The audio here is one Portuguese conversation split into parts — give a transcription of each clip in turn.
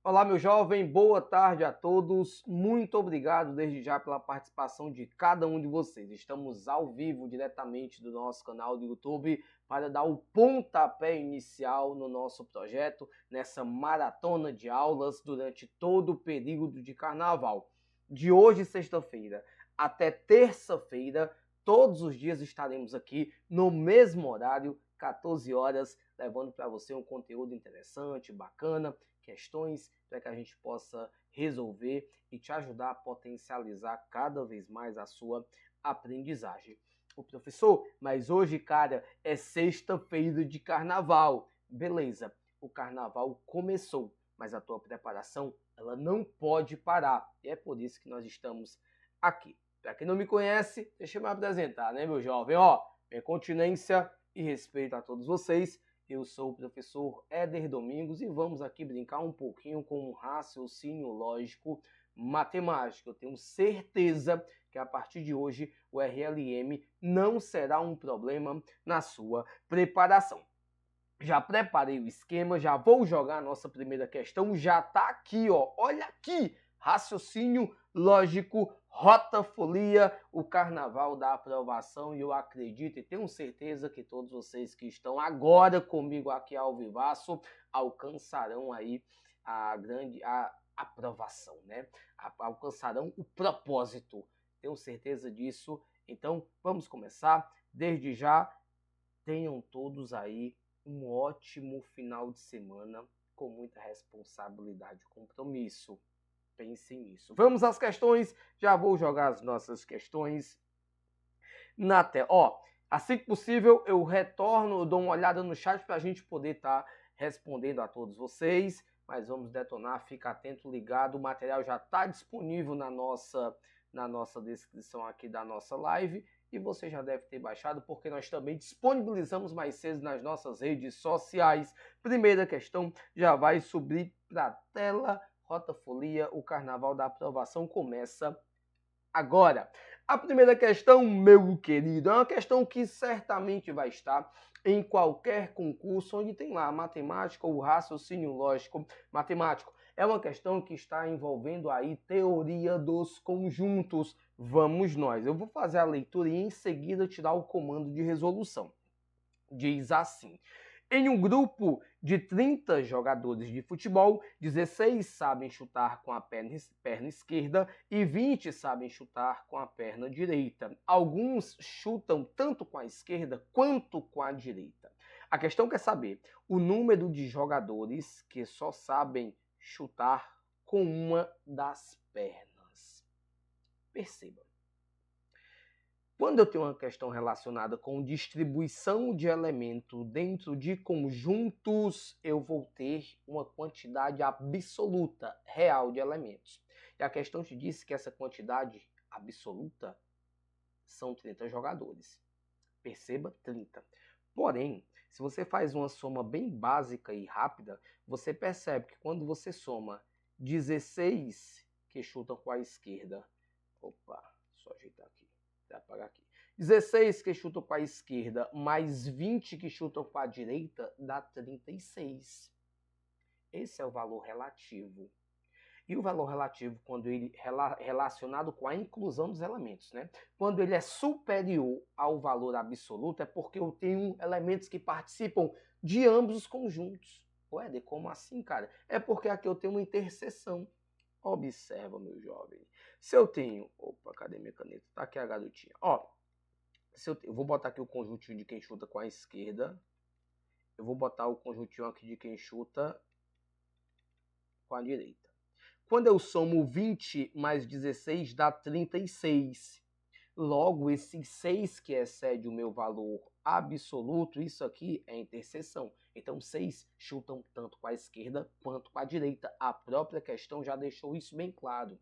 Olá, meu jovem, boa tarde a todos. Muito obrigado desde já pela participação de cada um de vocês. Estamos ao vivo diretamente do nosso canal do YouTube para dar o pontapé inicial no nosso projeto, nessa maratona de aulas durante todo o período de carnaval. De hoje, sexta-feira, até terça-feira, todos os dias estaremos aqui no mesmo horário, 14 horas, levando para você um conteúdo interessante, bacana, questões para que a gente possa resolver e te ajudar a potencializar cada vez mais a sua aprendizagem. O professor, mas hoje, cara, é sexta-feira de carnaval. Beleza, o carnaval começou, mas a tua preparação, ela não pode parar. E é por isso que nós estamos aqui. Para quem não me conhece, deixa eu me apresentar, né, meu jovem? Minha continência e respeito a todos vocês. Eu sou o professor Éder Domingos e vamos aqui brincar um pouquinho com um raciocínio lógico matemático. Eu tenho certeza que a partir de hoje o RLM não será um problema na sua preparação. Já preparei o esquema, já vou jogar a nossa primeira questão, já tá aqui, ó. Olha aqui, raciocínio lógico, rotafolia, o carnaval da aprovação, e eu acredito e tenho certeza que todos vocês que estão agora comigo aqui ao vivaço alcançarão aí a aprovação, né? Alcançarão o propósito. Tenho certeza disso. Então, vamos começar. Desde já, tenham todos aí um ótimo final de semana com muita responsabilidade e compromisso. Pensem nisso. Vamos às questões. Já vou jogar as nossas questões na tela. Assim que possível, eu retorno, eu dou uma olhada no chat para a gente poder estar respondendo a todos vocês. Mas vamos detonar, fica atento, ligado. O material já está disponível na nossa descrição aqui da nossa live. E você já deve ter baixado, porque nós também disponibilizamos mais cedo nas nossas redes sociais. Primeira questão já vai subir para a tela. Rotafolia, o Carnaval da Aprovação começa agora. A primeira questão, meu querido, é uma questão que certamente vai estar em qualquer concurso onde tem lá a matemática ou raciocínio lógico matemático. É uma questão que está envolvendo aí teoria dos conjuntos. Vamos nós. Eu vou fazer a leitura e em seguida te dar o comando de resolução. Diz assim: em um grupo de 30 jogadores de futebol, 16 sabem chutar com a perna esquerda e 20 sabem chutar com a perna direita. Alguns chutam tanto com a esquerda quanto com a direita. A questão quer saber o número de jogadores que só sabem chutar com uma das pernas. Perceba. Quando eu tenho uma questão relacionada com distribuição de elemento dentro de conjuntos, eu vou ter uma quantidade absoluta, real de elementos. E a questão te disse que essa quantidade absoluta são 30 jogadores. Perceba, 30. Porém, se você faz uma soma bem básica e rápida, você percebe que quando você soma 16 que chutam com a esquerda... Opa, só ajeitar aqui. Apagar aqui. 16 que chutam com a esquerda, mais 20 que chutam com a direita, dá 36. Esse é o valor relativo. E o valor relativo, quando ele relacionado com a inclusão dos elementos, né? Quando ele é superior ao valor absoluto, é porque eu tenho elementos que participam de ambos os conjuntos. Ué, como assim, cara? É porque aqui eu tenho uma interseção. Observa, meu jovem. Se eu tenho... Opa, cadê minha caneta? Tá aqui a garotinha. Eu vou botar aqui o conjuntinho de quem chuta com a esquerda. Eu vou botar o conjuntinho aqui de quem chuta com a direita. Quando eu somo 20 mais 16, dá 36. Logo, esse 6 que excede o meu valor absoluto, isso aqui é interseção. Então, 6 chutam tanto com a esquerda quanto com a direita. A própria questão já deixou isso bem claro.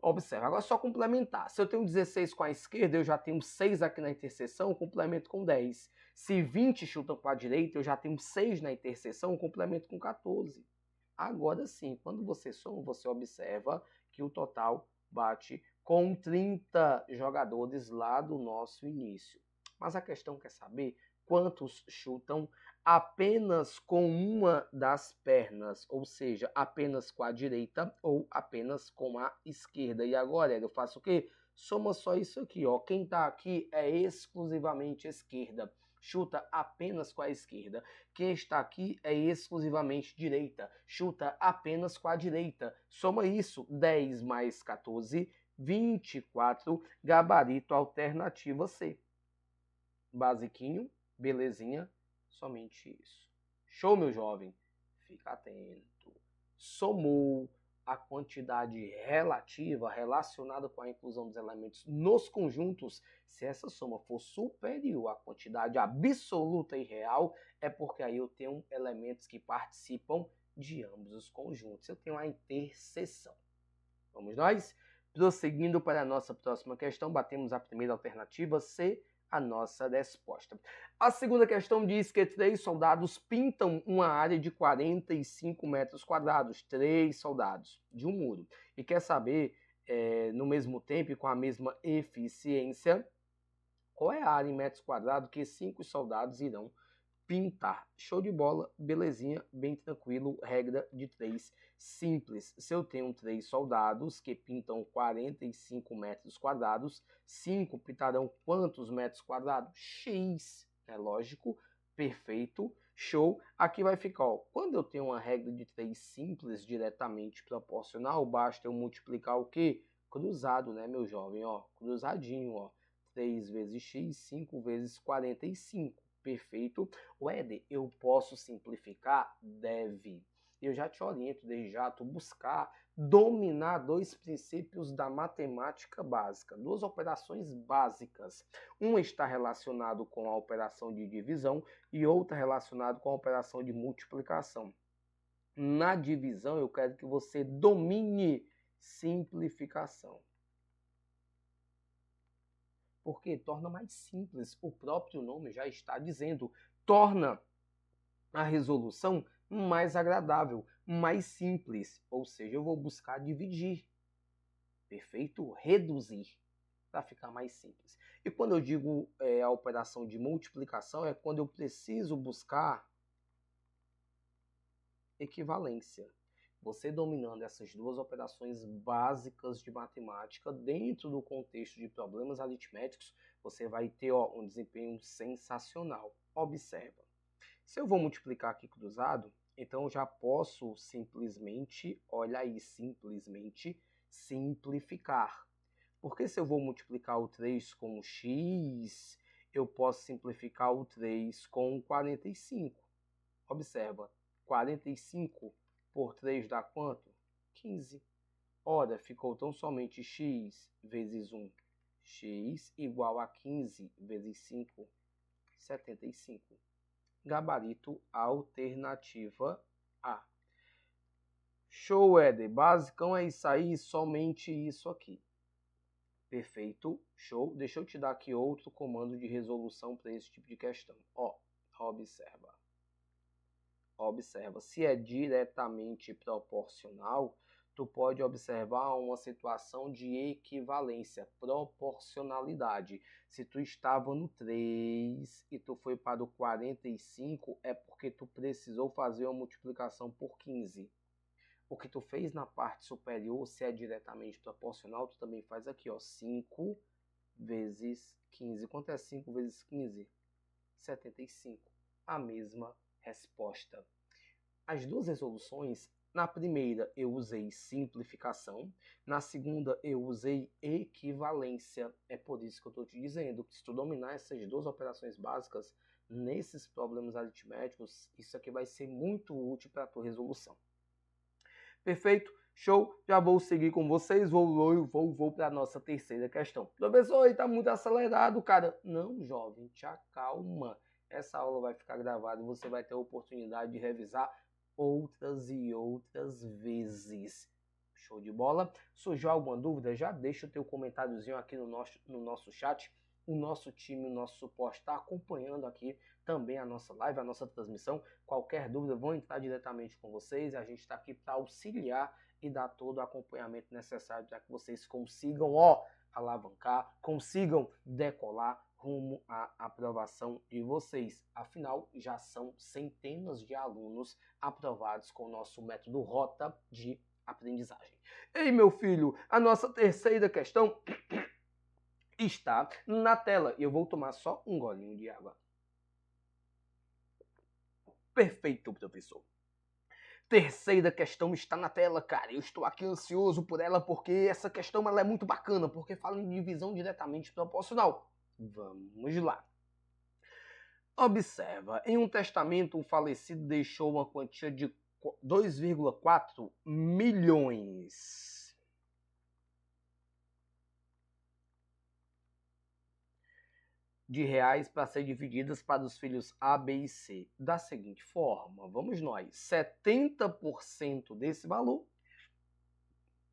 Observe, agora é só complementar. Se eu tenho 16 com a esquerda, eu já tenho 6 aqui na interseção, eu complemento com 10. Se 20 chutam com a direita, eu já tenho 6 na interseção, eu complemento com 14. Agora sim, quando você soma, você observa que o total bate com 30 jogadores lá do nosso início. Mas a questão quer saber Quantos chutam apenas com uma das pernas, ou seja, apenas com a direita ou apenas com a esquerda? E agora, eu faço o quê? Soma só isso aqui, ó. Quem está aqui é exclusivamente esquerda. Chuta apenas com a esquerda. Quem está aqui é exclusivamente direita. Chuta apenas com a direita. Soma isso, 10 mais 14, 24, gabarito alternativa C. Basiquinho, belezinha, somente isso. Show, meu jovem? Fica atento. Somou a quantidade relativa relacionada com a inclusão dos elementos nos conjuntos. Se essa soma for superior à quantidade absoluta e real, é porque aí eu tenho elementos que participam de ambos os conjuntos. Eu tenho a interseção. Vamos nós? Prosseguindo para a nossa próxima questão, batemos a primeira alternativa, C, a nossa resposta. A segunda questão diz que 3 soldados pintam uma área de 45 metros quadrados, 3 soldados, de um muro. E quer saber, no mesmo tempo e com a mesma eficiência, qual é a área em metros quadrados que 5 soldados irão pintar. Show de bola, belezinha, bem tranquilo, regra de 3, simples. Se eu tenho 3 soldados que pintam 45 metros quadrados, 5 pintarão quantos metros quadrados? X, é lógico, perfeito, show. Aqui vai ficar, ó, quando eu tenho uma regra de 3 simples, diretamente proporcional, basta eu multiplicar o quê? Cruzado, né, meu jovem, ó, cruzadinho, ó, 3 vezes x, 5 vezes 45. Perfeito. O Éder, eu posso simplificar? Deve. Eu já te oriento desde já, tu buscar dominar 2 princípios da matemática básica, 2 operações básicas. Uma está relacionado com a operação de divisão e outra relacionado com a operação de multiplicação. Na divisão, eu quero que você domine simplificação. Porque torna mais simples. O próprio nome já está dizendo, torna a resolução mais agradável, mais simples. Ou seja, eu vou buscar dividir. Perfeito? Reduzir, para ficar mais simples. E quando eu digo a operação de multiplicação, é quando eu preciso buscar equivalência. Você dominando essas 2 operações básicas de matemática dentro do contexto de problemas aritméticos, você vai ter um desempenho sensacional. Observa. Se eu vou multiplicar aqui cruzado, então eu já posso simplesmente, olha aí, simplesmente simplificar. Porque se eu vou multiplicar o 3 com x, eu posso simplificar o 3 com 45. Observa, 45 por 3 dá quanto? 15. Ora, ficou tão somente x vezes 1. X igual a 15 vezes 5, 75. Gabarito alternativa A. Show, Éder. Basicão é isso aí, somente isso aqui. Perfeito, show. Deixa eu te dar aqui outro comando de resolução para esse tipo de questão. Ó, observa. Observa, se é diretamente proporcional, tu pode observar uma situação de equivalência, proporcionalidade. Se tu estava no 3 e tu foi para o 45, é porque tu precisou fazer uma multiplicação por 15. O que tu fez na parte superior, se é diretamente proporcional, tu também faz aqui, ó, 5 vezes 15. Quanto é 5 vezes 15? 75. A mesma resposta. As 2 resoluções, na primeira eu usei simplificação, na segunda eu usei equivalência. É por isso que eu estou te dizendo que se tu dominar essas 2 operações básicas, nesses problemas aritméticos, isso aqui vai ser muito útil para a tua resolução. Perfeito? Show? Já vou seguir com vocês, vou para a nossa terceira questão. Professor, está muito acelerado, cara. Não, jovem, te acalma. Essa aula vai ficar gravada e você vai ter a oportunidade de revisar outras e outras vezes. Show de bola? Surgiu alguma dúvida? Já deixa o teu comentáriozinho aqui no nosso chat. O nosso time, o nosso suporte está acompanhando aqui também a nossa live, a nossa transmissão. Qualquer dúvida, vão entrar diretamente com vocês. A gente está aqui para auxiliar e dar todo o acompanhamento necessário para que vocês consigam, alavancar, consigam decolar rumo à aprovação de vocês. Afinal, já são centenas de alunos aprovados com o nosso método Rota de aprendizagem. Ei, meu filho, a nossa terceira questão está na tela. E eu vou tomar só um golinho de água. Perfeito, professor. Terceira questão está na tela, cara. Eu estou aqui ansioso por ela porque essa questão ela é muito bacana, porque fala em divisão diretamente proporcional. Vamos lá. Observa, em um testamento, o falecido deixou uma quantia de 2,4 milhões de reais para ser divididas para os filhos A, B e C. Da seguinte forma, vamos nós, 70% desse valor,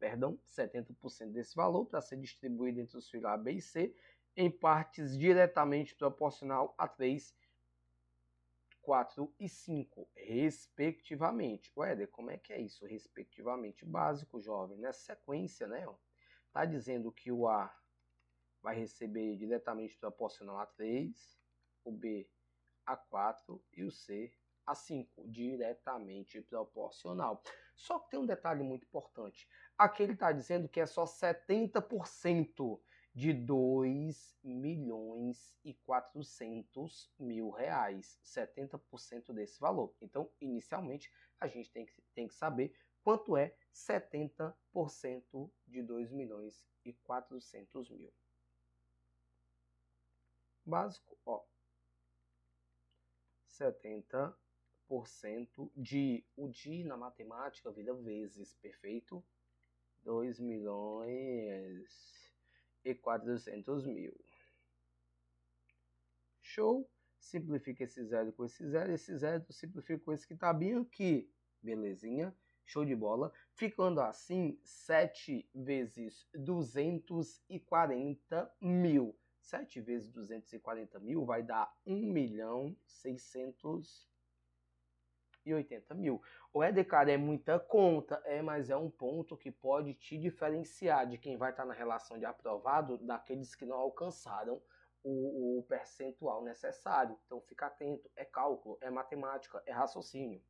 70% desse valor para ser distribuído entre os filhos A, B e C, em partes diretamente proporcional a 3, 4 e 5, respectivamente. Ué, como é que é isso? Respectivamente, básico, jovem. Nessa sequência, né? Tá dizendo que o A vai receber diretamente proporcional a 3, o B a 4 e o C a 5, diretamente proporcional. Só que tem um detalhe muito importante. Aqui ele está dizendo que é só 70% de 2.400.000 reais. 70% desse valor. Então, inicialmente, a gente tem que saber quanto é 70% de 2.400.000. Básico, ó. 70% de, o de na matemática vira vezes, perfeito? 2.400.000. Show? Simplifica esse zero com esse zero simplifica com esse que tá bem aqui. Belezinha? Show de bola. Ficando assim, 7 vezes 240.000. 7 vezes 240.000 vai dar 1.680.000. O Éder, cara, é muita conta, mas é um ponto que pode te diferenciar de quem vai estar na relação de aprovado daqueles que não alcançaram o percentual necessário. Então fica atento, é cálculo, é matemática, é raciocínio.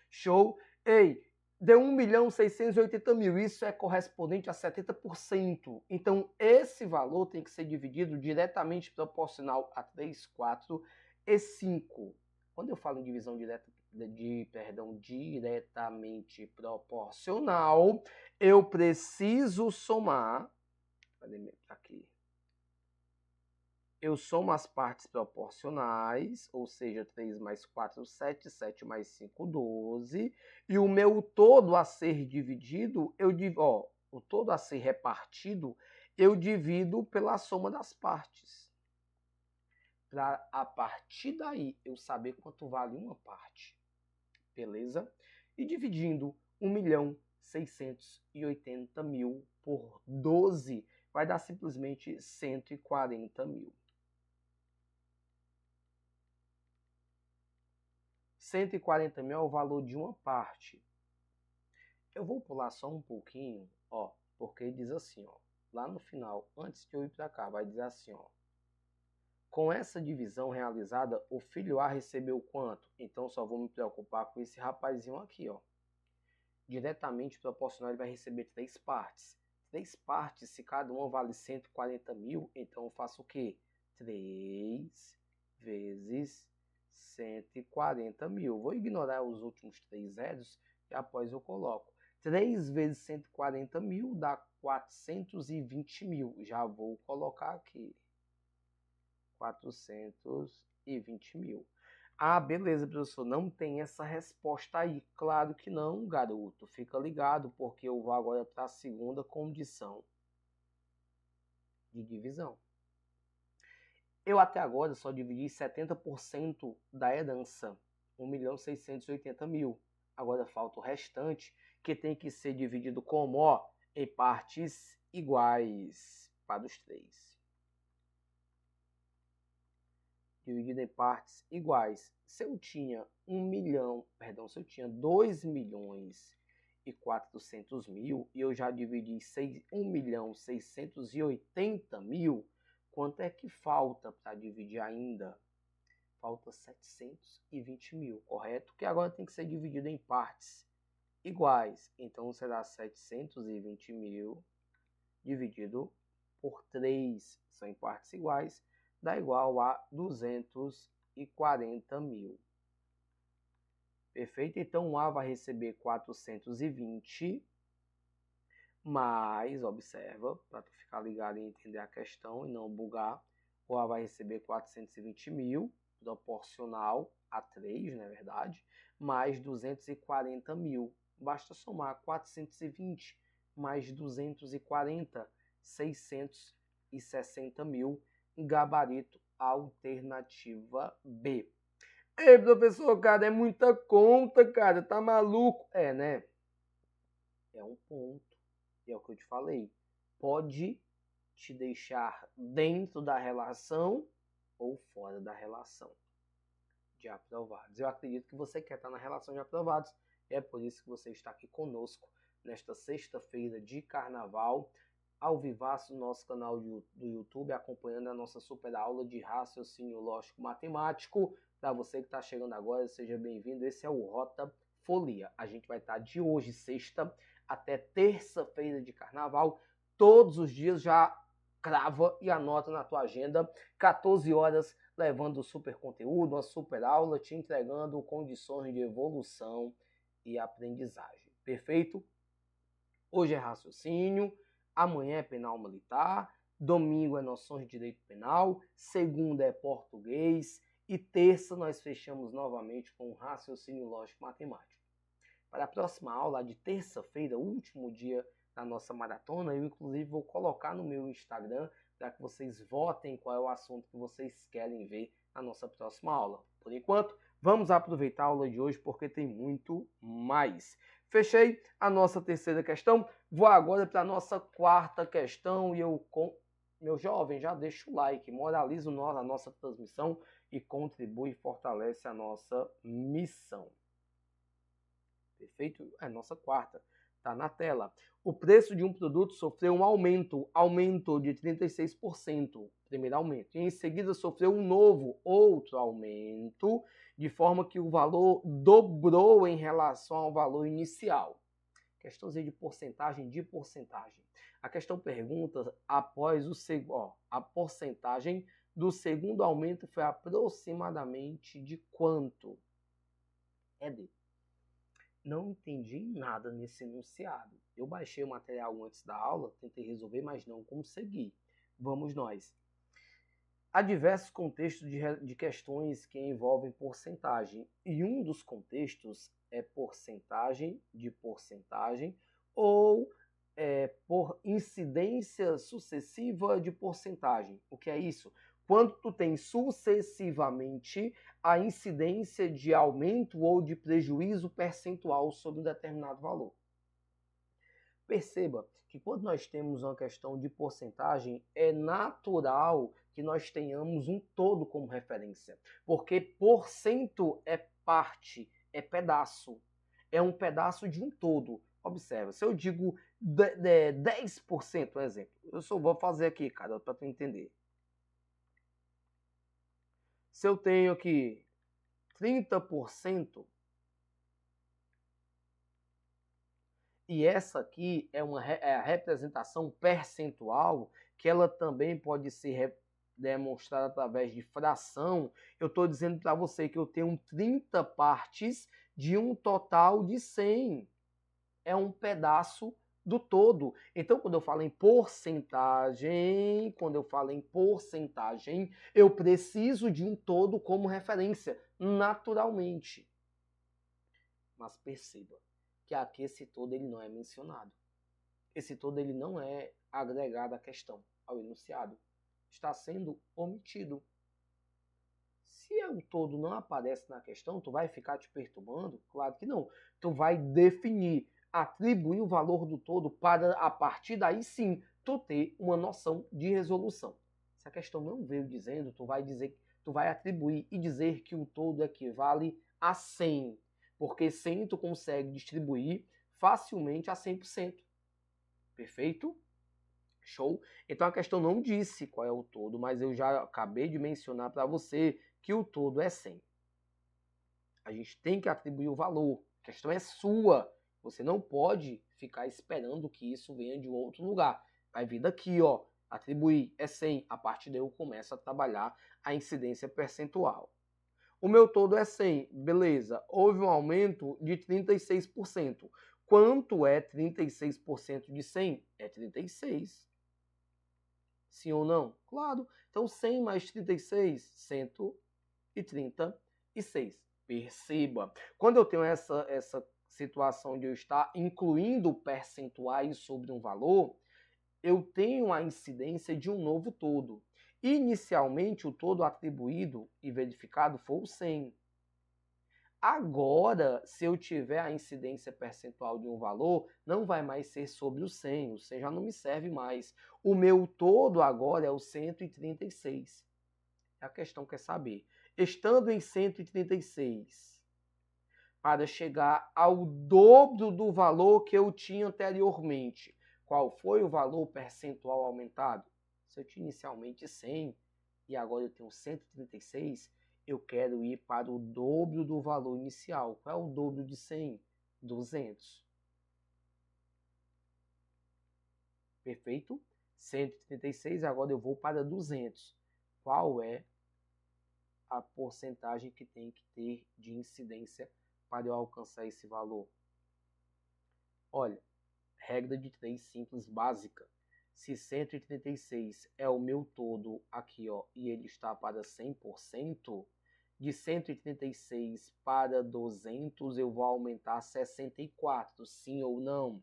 Show? Ei, deu 1.680.000, isso é correspondente a 70%. Então, esse valor tem que ser dividido diretamente proporcional a 3, 4 e 5. Quando eu falo em divisão diretamente proporcional, eu preciso somar, aqui, eu somo as partes proporcionais, ou seja, 3 mais 4, 7, 7 mais 5, 12. E o meu todo a ser dividido, o todo a ser repartido, eu divido pela soma das partes. Para a partir daí eu saber quanto vale uma parte. Beleza? E dividindo 1.680.000 por 12, vai dar simplesmente 140.000. 140.000 é o valor de uma parte. Eu vou pular só um pouquinho, porque diz assim, lá no final, antes de eu ir para cá, vai dizer assim, com essa divisão realizada, o filho A recebeu quanto? Então só vou me preocupar com esse rapazinho aqui, Diretamente proporcional, ele vai receber 3 partes. 3 partes, se cada uma vale 140.000, então eu faço o quê? 3 vezes 140.000. Vou ignorar os últimos 3 zeros e após eu coloco. 3 vezes 140.000 dá 420.000. Já vou colocar aqui. 420.000. Ah, beleza, professor. Não tem essa resposta aí. Claro que não, garoto. Fica ligado, porque eu vou agora para a segunda condição de divisão. Eu até agora só dividi 70% da herança, 1.680.000. Agora falta o restante, que tem que ser dividido como, em partes iguais para os 3. Dividido em partes iguais. Se eu tinha 2.400.000 e eu já dividi 1.680.000, Quanto é que falta para dividir ainda? Falta 720 mil, correto? Que agora tem que ser dividido em partes iguais. Então, será 720 mil dividido por 3, são em partes iguais, dá igual a 240 mil. Perfeito? Então, o A vai receber 420, mas, observa, para tu ficar ligado e entender a questão e não bugar, o A vai receber 420 mil, proporcional a 3, na verdade, mais 240 mil. Basta somar 420 mais 240, 660 mil, gabarito alternativa B. Ei, professor, cara, é muita conta, cara, tá maluco? É, né? É um ponto, e é o que eu te falei. Pode te deixar dentro da relação ou fora da relação de aprovados. Eu acredito que você quer estar na relação de aprovados, é por isso que você está aqui conosco nesta sexta-feira de carnaval, ao vivaço no nosso canal do YouTube, acompanhando a nossa super aula de raciocínio lógico matemático. Para você que está chegando agora, seja bem-vindo. Esse é o Rota Folia. A gente vai estar de hoje, sexta, até terça-feira de carnaval. Todos os dias já crava e anota na tua agenda, 14 horas, levando super conteúdo, uma super aula, te entregando condições de evolução e aprendizagem. Perfeito? Hoje é raciocínio, amanhã é penal militar, domingo é noções de direito penal, segunda é português e terça nós fechamos novamente com raciocínio lógico matemático. Para a próxima aula de terça-feira, último dia da nossa maratona, eu inclusive vou colocar no meu Instagram para que vocês votem qual é o assunto que vocês querem ver na nossa próxima aula. Por enquanto, vamos aproveitar a aula de hoje porque tem muito mais. Fechei a nossa terceira questão, vou agora para a nossa quarta questão e meu jovem, já deixa o like, moraliza a nossa transmissão e contribui e fortalece a nossa missão. Perfeito? É a nossa quarta. Está na tela. O preço de um produto sofreu um aumento, aumentou de 36%, primeiro aumento. E em seguida sofreu um novo, outro aumento, de forma que o valor dobrou em relação ao valor inicial. Questãozinha de porcentagem. A questão pergunta após o segundo, a porcentagem do segundo aumento foi aproximadamente de quanto? Não entendi nada nesse enunciado. Eu baixei o material antes da aula, tentei resolver, mas não consegui. Vamos nós. Há diversos contextos de questões que envolvem porcentagem, e um dos contextos é porcentagem de porcentagem ou por incidência sucessiva de porcentagem. O que é isso? Quando tu tem sucessivamente a incidência de aumento ou de prejuízo percentual sobre um determinado valor. Perceba que quando nós temos uma questão de porcentagem, é natural que nós tenhamos um todo como referência, porque porcento é parte, é pedaço, é um pedaço de um todo. Observa, se eu digo 10%, por exemplo, eu só vou fazer aqui, cara, para tu entender. Se eu tenho aqui 30%, e essa aqui é a representação percentual, que ela também pode ser demonstrada através de fração, eu estou dizendo para você que eu tenho 30 partes de um total de 100. É um pedaço do todo. Então, quando eu falo em porcentagem, eu preciso de um todo como referência, naturalmente. Mas perceba que aqui esse todo ele não é mencionado. Esse todo ele não é agregado à questão, ao enunciado. Está sendo omitido. Se o todo não aparece na questão, tu vai ficar te perturbando? Claro que não. Tu vai definir, atribuir o valor do todo para, a partir daí sim, tu ter uma noção de resolução. Se a questão não veio dizendo, tu vai atribuir e dizer que o todo equivale a 100, porque 100 tu consegue distribuir facilmente a 100%. Perfeito? Show? Então a questão não disse qual é o todo, mas eu já acabei de mencionar para você que o todo é 100. A gente tem que atribuir o valor. A questão é sua. Você não pode ficar esperando que isso venha de um outro lugar. Vai vir daqui, ó. Atribuir é 100. A partir daí eu começo a trabalhar a incidência percentual. O meu todo é 100. Beleza. Houve um aumento de 36%. Quanto é 36% de 100? É 36. Sim ou não? Claro. Então 100 mais 36, 136. Perceba. Quando eu tenho essa situação de eu estar incluindo percentuais sobre um valor, eu tenho a incidência de um novo todo. Inicialmente, o todo atribuído e verificado foi o 100. Agora, se eu tiver a incidência percentual de um valor, não vai mais ser sobre o 100. O 100 já não me serve mais. O meu todo agora é o 136. A questão quer saber, estando em 136, para chegar ao dobro do valor que eu tinha anteriormente, qual foi o valor percentual aumentado? Se eu tinha inicialmente 100 e agora eu tenho 136, eu quero ir para o dobro do valor inicial. Qual é o dobro de 100? 200. Perfeito? 136, agora eu vou para 200. Qual é a porcentagem que tem que ter de incidência para eu alcançar esse valor? Olha, regra de 3 simples básica. Se 136 é o meu todo aqui, ó, e ele está para 100%, de 136 para 200 eu vou aumentar 64, sim ou não?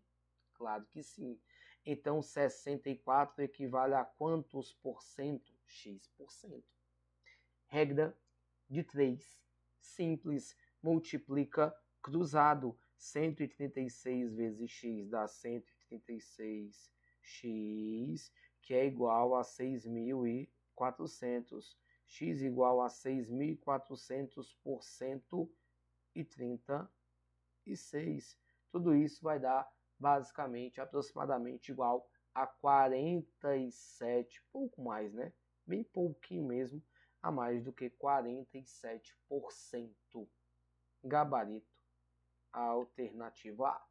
Claro que sim. Então 64 equivale a quantos por cento? X%. Regra de 3. Simples. Multiplica cruzado. 136 vezes x dá 136x, que é igual a 6.400. X igual a 6.400 por 136. Tudo isso vai dar basicamente, aproximadamente igual a 47, pouco mais, né? Bem pouquinho mesmo, a mais do que 47%. Gabarito, a alternativa A.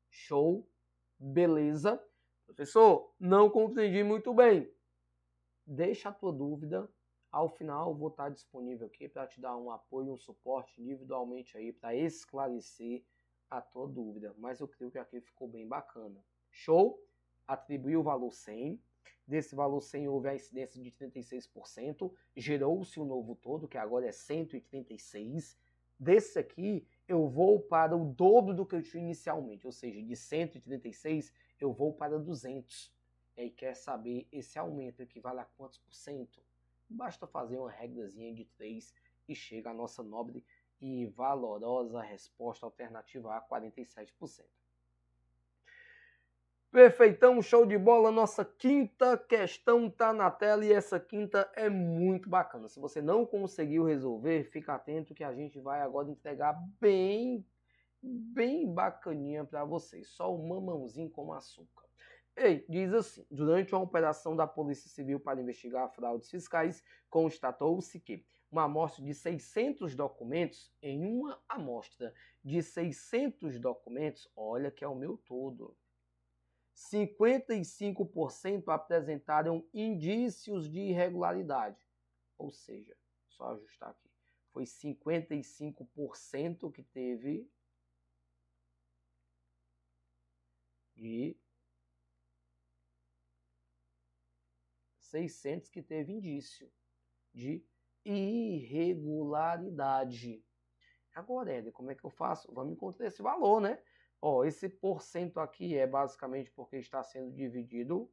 Show? Beleza? Professor, não compreendi muito bem. Deixa a tua dúvida. Ao final, eu vou estar disponível aqui para te dar um apoio, um suporte individualmente aí para esclarecer a tua dúvida. Mas eu creio que aqui ficou bem bacana. Show? Atribuiu o valor 100. Desse valor 100 houve a incidência de 36%. Gerou-se um novo todo, que agora é 136. Desse aqui, eu vou para o dobro do que eu tinha inicialmente. Ou seja, de 136, eu vou para 200. E aí quer saber esse aumento equivale a quantos por cento? Basta fazer uma regrazinha de 3 e chega a nossa nobre e valorosa resposta alternativa A, 47%. Perfeitão, show de bola. Nossa quinta questão está na tela e essa quinta é muito bacana. Se você não conseguiu resolver, fica atento que a gente vai agora entregar bem bacaninha para vocês. Só o mamãozinho com açúcar. Ei, diz assim, durante uma operação da Polícia Civil para investigar fraudes fiscais, constatou-se que uma amostra de 600 documentos, em uma amostra de 600 documentos, olha que é o meu todo, 55% apresentaram indícios de irregularidade. Ou seja, só ajustar aqui, foi 55% que teve de 600 que teve indício de irregularidade. Agora, Éder, como é que eu faço? Vamos encontrar esse valor, né? Ó, esse porcento aqui é basicamente porque está sendo dividido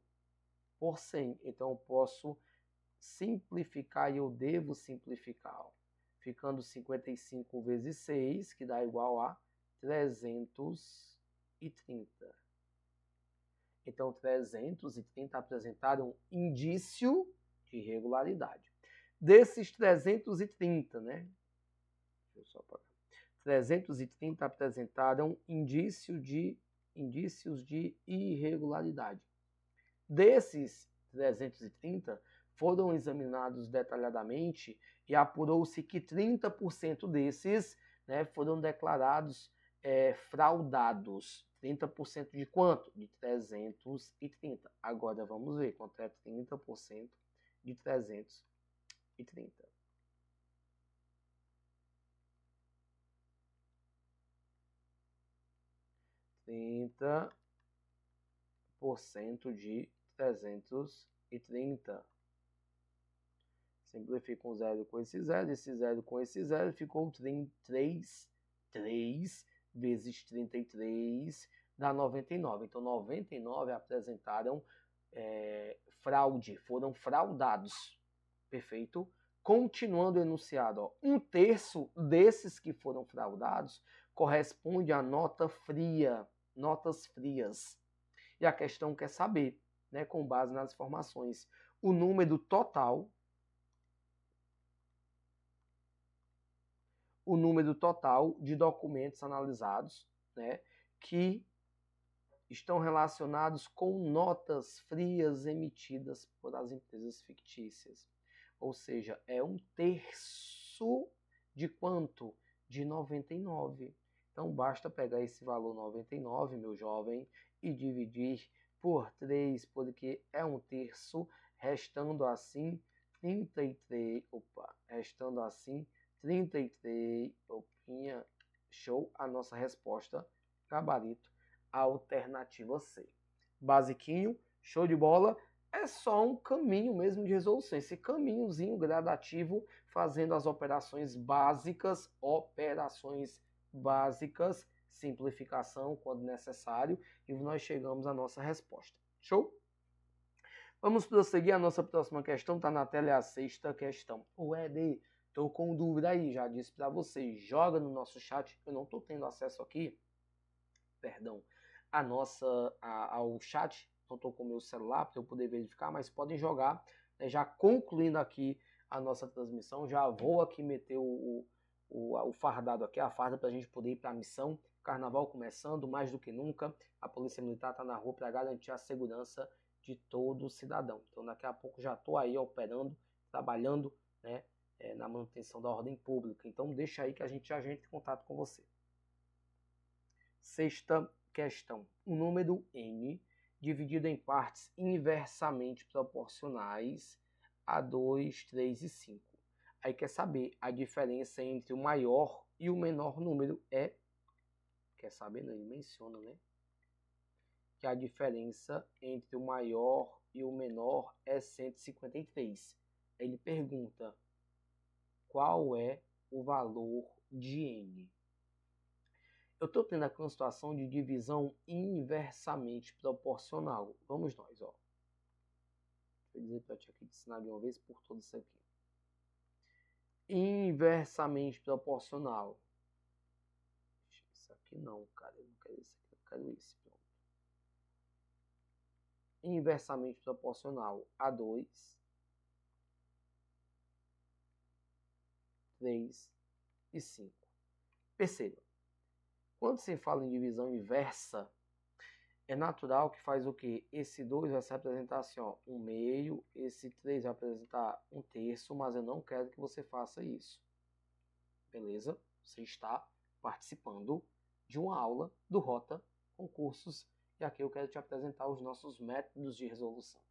por 100. Então, eu posso simplificar e eu devo simplificar. Ó. Ficando 55 vezes 6, que dá igual a 330. Então, 330 apresentaram indício de irregularidade. Desses 330, né? Deixa eu só apagar. 330 apresentaram indícios de irregularidade. Desses 330, foram examinados detalhadamente e apurou-se que 30% desses, né, foram declarados fraudados. 30% de quanto? De 330. Agora vamos ver quanto é 30% de 330. 30% de 330. Simplifica um zero com esse zero com esse zero, ficou 3 vezes 33 dá 99. Então, 99 apresentaram fraude, foram fraudados. Perfeito? Continuando o enunciado, ó, 1/3 desses que foram fraudados corresponde a nota fria, notas frias. E a questão quer saber, né, com base nas informações, o número total de documentos analisados, né, que estão relacionados com notas frias emitidas por as empresas fictícias. Ou seja, é 1/3 de quanto? De 99. Então, basta pegar esse valor 99, meu jovem, e dividir por 3, porque é 1/3, restando assim 33. Restando assim 33. Opinha, show, a nossa resposta, gabarito, alternativa C. Basiquinho, show de bola. É só um caminho mesmo de resolução, esse caminhozinho gradativo, fazendo as operações básicas, simplificação quando necessário, e nós chegamos à nossa resposta. Show? Vamos prosseguir, a nossa próxima questão está na tela, é a 6ª questão. O ED, estou com dúvida aí, já disse para vocês, joga no nosso chat, eu não estou tendo acesso aqui, perdão, ao chat, não estou com o meu celular para eu poder verificar, mas podem jogar, né, já concluindo aqui a nossa transmissão, já vou aqui meter o fardado aqui, a farda para a gente poder ir para a missão, carnaval começando, mais do que nunca, a Polícia Militar está na rua para garantir a segurança de todo cidadão. Então daqui a pouco já estou aí operando, trabalhando, né, na manutenção da ordem pública, então deixa aí que a gente já entra em contato com você. 6ª questão. O número n dividido em partes inversamente proporcionais a 2, 3 e 5. Aí quer saber a diferença entre o maior e o menor número é... Quer saber? Não, ele menciona, né? Que a diferença entre o maior e o menor é 153. Aí ele pergunta qual é o valor de n. Eu estou tendo aqui uma situação de divisão inversamente proporcional. Vamos nós, ó. Vou dizer para ti aqui de ensinar de uma vez por todas isso aqui. Inversamente proporcional. Isso aqui não, cara. Eu não quero isso aqui, eu quero isso. Pronto. Inversamente proporcional a 2, 3 e 5. Perceba. Quando se fala em divisão inversa, é natural que faz o quê? Esse 2 vai se representar assim, ó, 1/2, esse 3 vai representar 1/3, mas eu não quero que você faça isso. Beleza? Você está participando de uma aula do Rota Concursos, e aqui eu quero te apresentar os nossos métodos de resolução.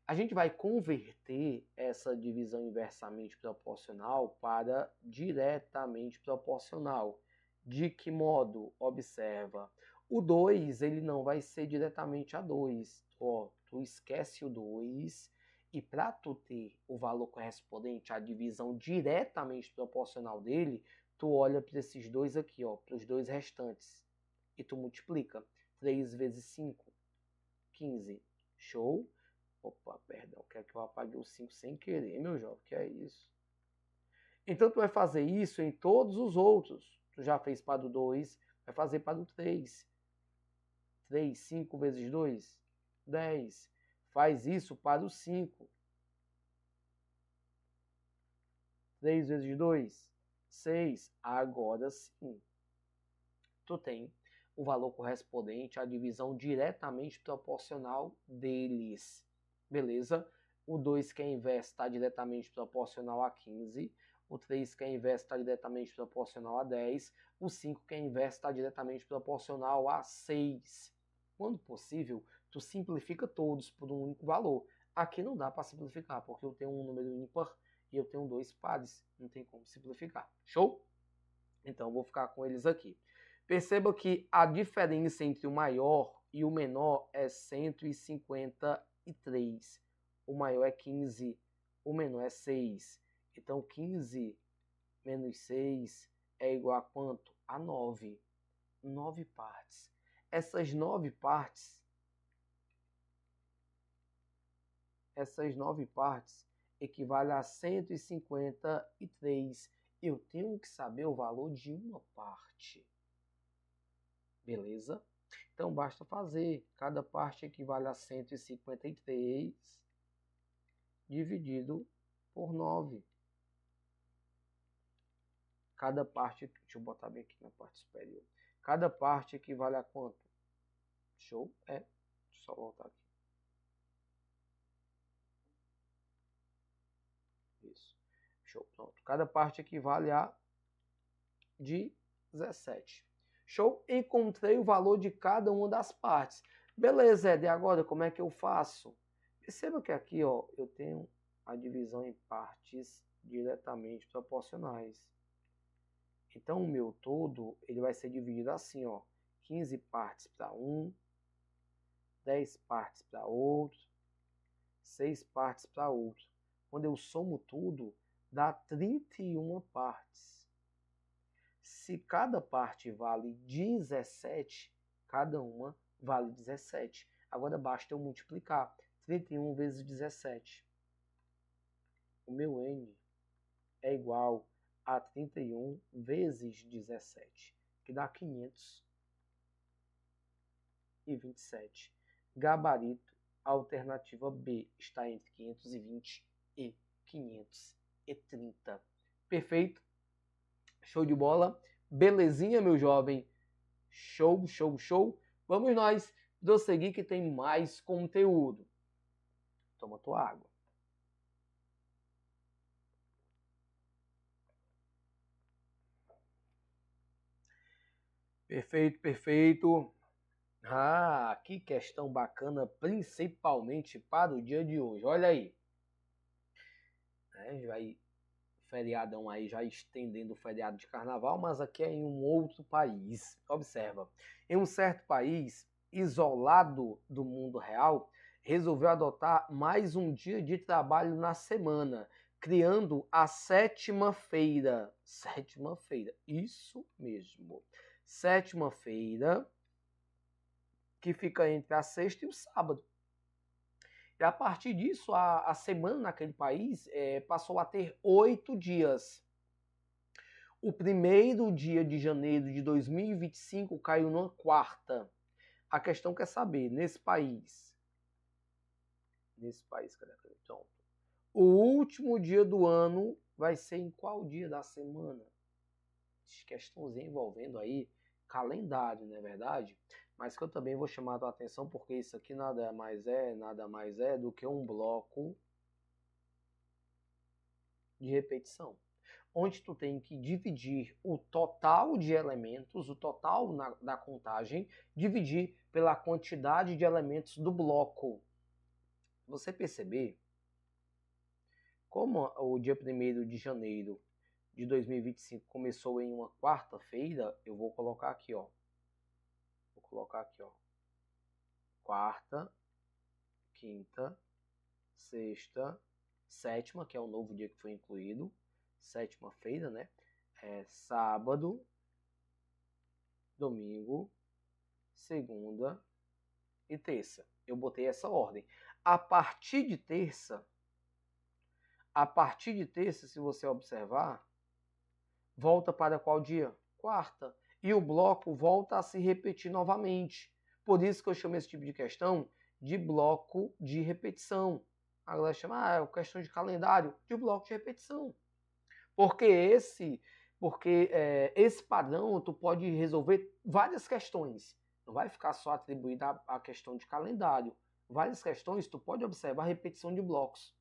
A gente vai converter essa divisão inversamente proporcional para diretamente proporcional. De que modo? Observa. O 2, ele não vai ser diretamente a 2. Ó, tu esquece o 2 e para tu ter o valor correspondente à divisão diretamente proporcional dele, tu olha para esses dois aqui, ó, para os dois restantes. E tu multiplica. 3 vezes 5, 15. Show? Opa, perdão, quero que eu apague o 5 sem querer, meu jovem, que é isso? Então, tu vai fazer isso em todos os outros. Tu já fez para o 2, vai fazer para o 3. 3, 5 vezes 2, 10. Faz isso para o 5. 3 vezes 2, 6. Agora sim, tu tem o valor correspondente à divisão diretamente proporcional deles. Beleza? O 2, que é inverso, está diretamente proporcional a 15. O 3, que é inverso, está diretamente proporcional a 10. O 5, que é inverso, está diretamente proporcional a 6. Quando possível, tu simplifica todos por um único valor. Aqui não dá para simplificar, porque eu tenho um número ímpar e eu tenho 2 pares. Não tem como simplificar. Show? Então, eu vou ficar com eles aqui. Perceba que a diferença entre o maior e o menor é 153. O maior é 15, o menor é 6. Então, 15 menos 6 é igual a quanto? A 9. 9 partes. Essas 9 partes equivalem a 153. Eu tenho que saber o valor de uma parte. Beleza? Então, basta fazer. Cada parte equivale a 153 dividido por 9. Cada parte, deixa eu botar bem aqui na parte superior. Cada parte equivale a quanto? Show? Deixa eu só voltar aqui. Isso. Show, pronto. Cada parte equivale a 17. Show? Encontrei o valor de cada uma das partes. Beleza, Ed, e agora como é que eu faço? Perceba que aqui, ó, eu tenho a divisão em partes diretamente proporcionais. Então, o meu todo, ele vai ser dividido assim, ó. 15 partes para um, 10 partes para outro, 6 partes para outro. Quando eu somo tudo, dá 31 partes. Se cada parte vale 17, cada uma vale 17. Agora basta eu multiplicar. 31 vezes 17. O meu N é igual a 31 vezes 17, que dá 527. Gabarito, alternativa B, está entre 520 e 530. Perfeito? Show de bola? Belezinha, meu jovem? Show, show, show. Vamos nós prosseguir que tem mais conteúdo. Toma tua água. Perfeito, perfeito. Ah, que questão bacana, principalmente para o dia de hoje. Olha aí. Vai feriadão aí, já estendendo o feriado de carnaval, mas aqui é em um outro país. Observa. Em um certo país, isolado do mundo real, resolveu adotar mais um dia de trabalho na semana, criando a sétima-feira. Sétima-feira, isso mesmo. Sétima-feira, que fica entre a sexta e o sábado. E a partir disso, a semana naquele país passou a ter 8 dias. O primeiro dia de janeiro de 2025 caiu numa quarta. A questão quer saber, nesse país, cadê? Pronto. O último dia do ano vai ser em qual dia da semana? Questãozinha envolvendo aí calendário, não é verdade? Mas que eu também vou chamar a tua atenção, porque isso aqui nada mais é do que um bloco de repetição, onde tu tem que dividir o total de elementos, o total da contagem, dividir pela quantidade de elementos do bloco. Você perceber, como o dia 1º de janeiro de 2025 começou em uma quarta-feira, eu vou colocar aqui, ó. Quarta, quinta, sexta, sétima, que é o novo dia que foi incluído, sétima-feira, né? Sábado, domingo, segunda e terça. Eu botei essa ordem. A partir de terça, se você observar, volta para qual dia? Quarta. E o bloco volta a se repetir novamente. Por isso que eu chamo esse tipo de questão de bloco de repetição. A galera chama, é questão de calendário, de bloco de repetição. Porque esse Porque esse padrão tu pode resolver várias questões. Não vai ficar só atribuída à questão de calendário. Várias questões tu pode observar a repetição de blocos.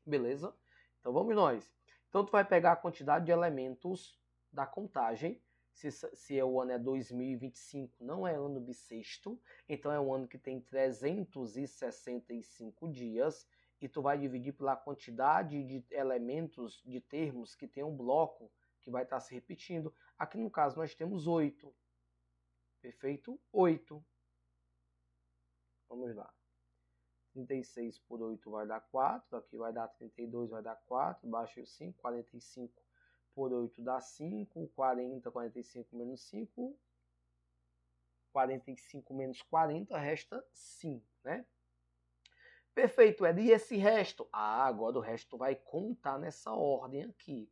Beleza? Então vamos nós. Então tu vai pegar a quantidade de elementos da contagem. Se o ano é 2025, não é ano bissexto, então é um ano que tem 365 dias, e tu vai dividir pela quantidade de elementos, de termos que tem um bloco que vai estar se repetindo. Aqui no caso nós temos 8. Perfeito? 8. Vamos lá. 36 por 8 vai dar 4, aqui vai dar 32, vai dar 4, baixa o 5, 45 por 8 dá 5, 40, 45 menos 5, 45 menos 40, resta 5, né? Perfeito, Ed. E esse resto? Ah, agora o resto vai contar nessa ordem aqui.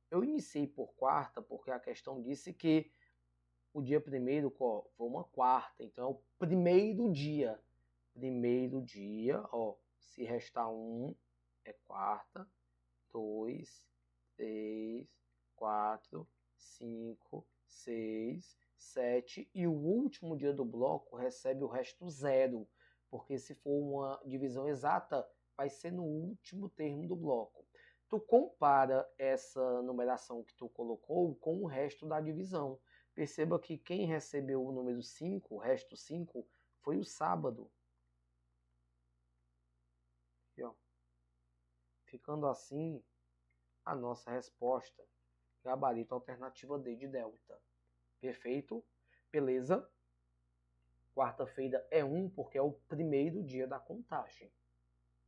Eu iniciei por quarta porque a questão disse que o dia primeiro foi uma quarta, então é o primeiro dia. Primeiro dia, ó, se restar 1 é quarta, 2, 3, 4, 5, 6, 7 e o último dia do bloco recebe o resto 0, porque se for uma divisão exata, vai ser no último termo do bloco. Tu compara essa numeração que tu colocou com o resto da divisão. Perceba que quem recebeu o número 5, o resto 5, foi o sábado. Aqui, ó. Ficando assim, a nossa resposta, gabarito alternativa D de delta. Perfeito? Beleza? Quarta-feira é 1 porque é o primeiro dia da contagem.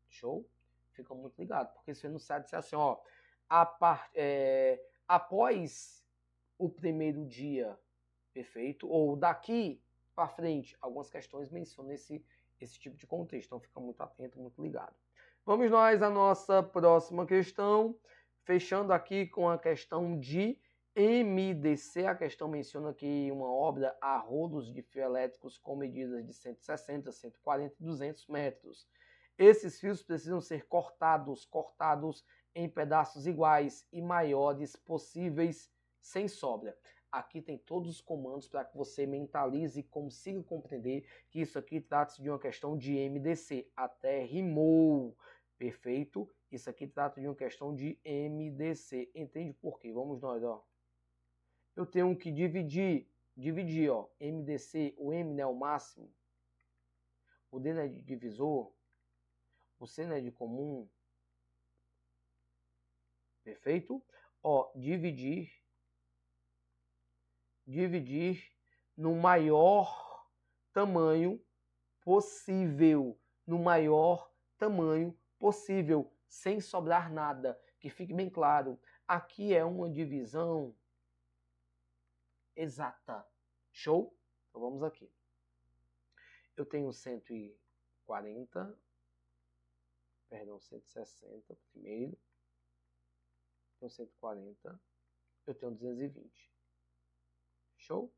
Show? Fica muito ligado, porque se você não sabe dizer assim, ó, após o primeiro dia, perfeito? Ou daqui para frente, algumas questões mencionam esse tipo de contexto, então fica muito atento, muito ligado. Vamos nós à nossa próxima questão, fechando aqui com a questão de MDC. A questão menciona aqui uma obra a rodos de fio elétricos com medidas de 160, 140 e 200 metros. Esses fios precisam ser cortados em pedaços iguais e maiores possíveis, sem sobra. Aqui tem todos os comandos para que você mentalize e consiga compreender que isso aqui trata-se de uma questão de MDC. Até rimou. Perfeito? Isso aqui trata de uma questão de MDC. Entende por quê? Vamos nós, ó. Eu tenho que dividir, ó. MDC, o M é o máximo, o D é de divisor, o C é de comum. Perfeito? Ó, dividir no maior tamanho possível. No maior tamanho possível, sem sobrar nada. Que fique bem claro, aqui é uma divisão exata. Show? Então vamos aqui. Eu tenho 140, perdão, 160 primeiro. Tenho 140, eu tenho 220. Show?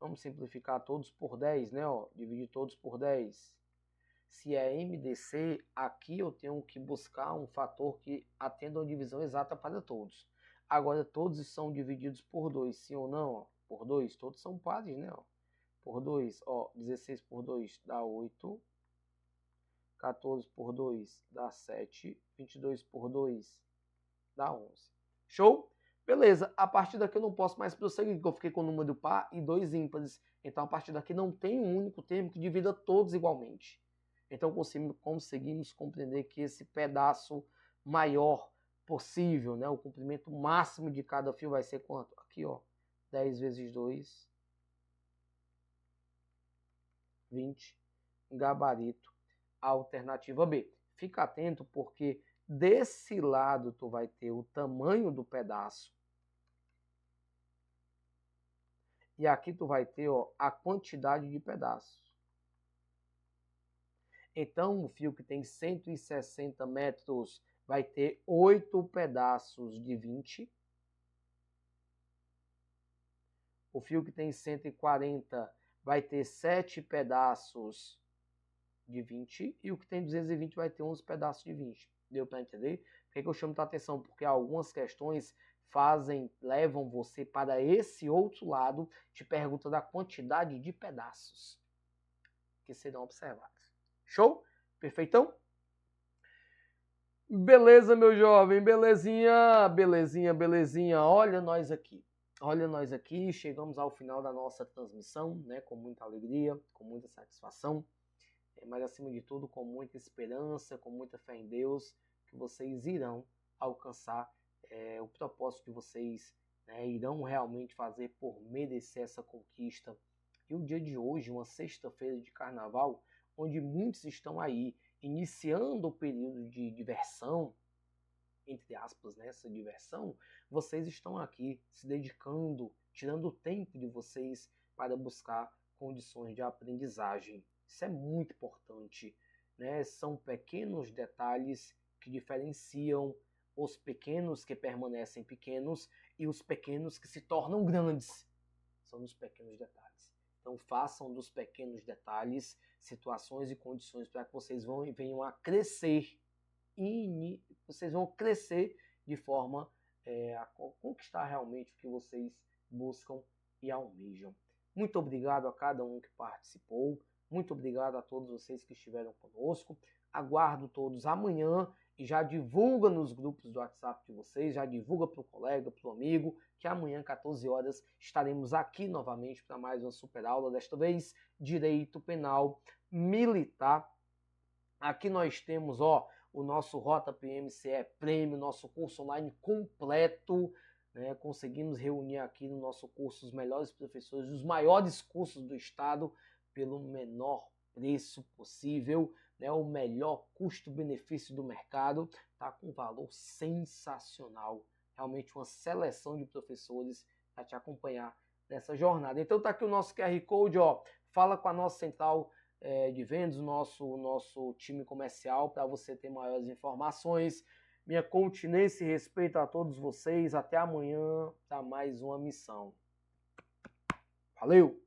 Vamos simplificar todos por 10, né? Ó, dividir todos por 10. Se é MDC, aqui eu tenho que buscar um fator que atenda a uma divisão exata para todos. Agora, todos são divididos por 2, sim ou não? Ó, por 2, todos são pares, né? Ó, por 2, ó, 16 por 2 dá 8. 14 por 2 dá 7. 22 por 2 dá 11. Show? Beleza, a partir daqui eu não posso mais prosseguir, porque eu fiquei com o número par e 2 ímpares. Então, a partir daqui não tem um único termo que divida todos igualmente. Então, conseguimos compreender que esse pedaço maior possível, né, o comprimento máximo de cada fio vai ser quanto? Aqui, ó, 10 vezes 2, 20, gabarito, alternativa B. Fica atento porque desse lado tu vai ter o tamanho do pedaço e aqui tu vai ter, ó, a quantidade de pedaços. Então, o fio que tem 160 metros vai ter 8 pedaços de 20. O fio que tem 140 vai ter 7 pedaços de 20. E o que tem 220 vai ter 11 pedaços de 20. Deu para entender? Por que eu chamo a atenção? Porque algumas questões levam você para esse outro lado, te pergunta da quantidade de pedaços que serão observados. Show? Perfeitão? Beleza, meu jovem, belezinha, belezinha, belezinha. Olha nós aqui, chegamos ao final da nossa transmissão, né, com muita alegria, com muita satisfação, mas acima de tudo com muita esperança, com muita fé em Deus, que vocês irão alcançar o propósito que vocês, né, irão realmente fazer por merecer essa conquista. E o dia de hoje, uma sexta-feira de carnaval, onde muitos estão aí iniciando o período de diversão, entre aspas, né, essa diversão, vocês estão aqui se dedicando, tirando o tempo de vocês para buscar condições de aprendizagem. Isso é muito importante, né? São pequenos detalhes que diferenciam os pequenos que permanecem pequenos e os pequenos que se tornam grandes. São os pequenos detalhes. Então façam dos pequenos detalhes situações e condições para que vocês venham a crescer. E vocês vão crescer de forma a conquistar realmente o que vocês buscam e almejam. Muito obrigado a cada um que participou. Muito obrigado a todos vocês que estiveram conosco. Aguardo todos amanhã e já divulga nos grupos do WhatsApp de vocês, já divulga para o colega, para o amigo, que amanhã, 14 horas, estaremos aqui novamente para mais uma super aula, desta vez, Direito Penal Militar. Aqui nós temos, o nosso Rota PMCE Prêmio, nosso curso online completo, né? Conseguimos reunir aqui no nosso curso os melhores professores, os maiores cursos do estado, pelo menor preço possível, né? O melhor custo-benefício do mercado, tá com um valor sensacional. Realmente uma seleção de professores para te acompanhar nessa jornada. Então tá aqui o nosso QR Code, fala com a nossa central de vendas, o nosso time comercial, para você ter maiores informações. Minha continência e respeito a todos vocês. Até amanhã para mais uma missão. Valeu!